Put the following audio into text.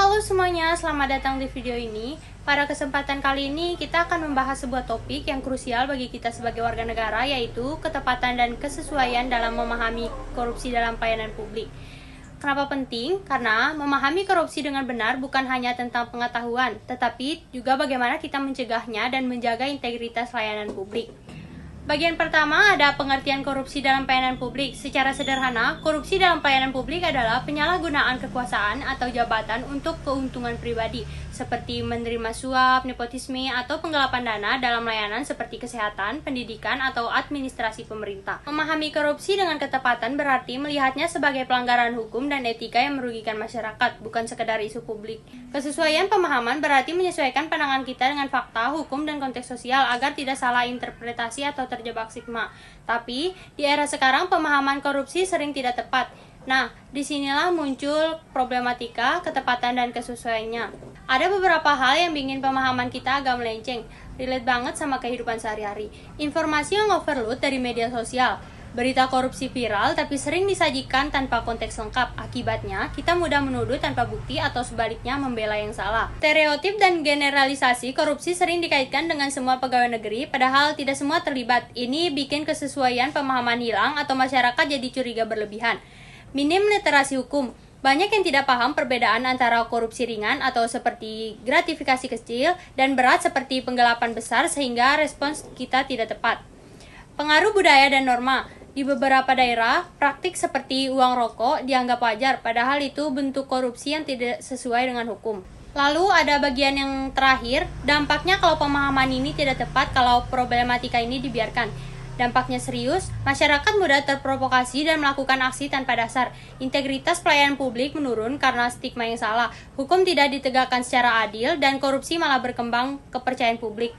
Halo semuanya, selamat datang di video ini. Pada kesempatan kali ini, kita akan membahas sebuah topik yang krusial bagi kita sebagai warga negara, yaitu ketepatan dan kesesuaian dalam memahami korupsi dalam pelayanan publik. Kenapa penting? Karena memahami korupsi dengan benar bukan hanya tentang pengetahuan, tetapi juga bagaimana kita mencegahnya dan menjaga integritas layanan publik. Bagian pertama ada pengertian korupsi dalam pelayanan publik. Secara sederhana, korupsi dalam pelayanan publik adalah penyalahgunaan kekuasaan atau jabatan untuk keuntungan pribadi, seperti menerima suap, nepotisme, atau penggelapan dana dalam layanan seperti kesehatan, pendidikan, atau administrasi pemerintah. Memahami korupsi dengan ketepatan berarti melihatnya sebagai pelanggaran hukum dan etika yang merugikan masyarakat, bukan sekedar isu publik. Kesesuaian pemahaman berarti menyesuaikan pandangan kita dengan fakta, hukum, dan konteks sosial agar tidak salah interpretasi atau terjebak stigma. Tapi, di era sekarang pemahaman korupsi sering tidak tepat. Nah, disinilah muncul problematika ketepatan dan kesesuaiannya. Ada beberapa hal yang bikin pemahaman kita agak melenceng, relate banget sama kehidupan sehari-hari. Informasi yang overload dari media sosial. Berita korupsi viral tapi sering disajikan tanpa konteks lengkap. Akibatnya, kita mudah menuduh tanpa bukti atau sebaliknya membela yang salah. Stereotip dan generalisasi korupsi sering dikaitkan dengan semua pegawai negeri, padahal tidak semua terlibat. Ini bikin kesesuaian pemahaman hilang atau masyarakat jadi curiga berlebihan. Minim literasi hukum. Banyak yang tidak paham perbedaan antara korupsi ringan atau seperti gratifikasi kecil dan berat seperti penggelapan besar sehingga respons kita tidak tepat. Pengaruh budaya dan norma. Di beberapa daerah, praktik seperti uang rokok dianggap wajar, padahal itu bentuk korupsi yang tidak sesuai dengan hukum. Lalu ada bagian yang terakhir, dampaknya kalau pemahaman ini tidak tepat kalau problematika ini dibiarkan. Dampaknya serius, masyarakat mudah terprovokasi dan melakukan aksi tanpa dasar. Integritas pelayanan publik menurun karena stigma yang salah. Hukum tidak ditegakkan secara adil dan korupsi malah berkembang kepercayaan publik.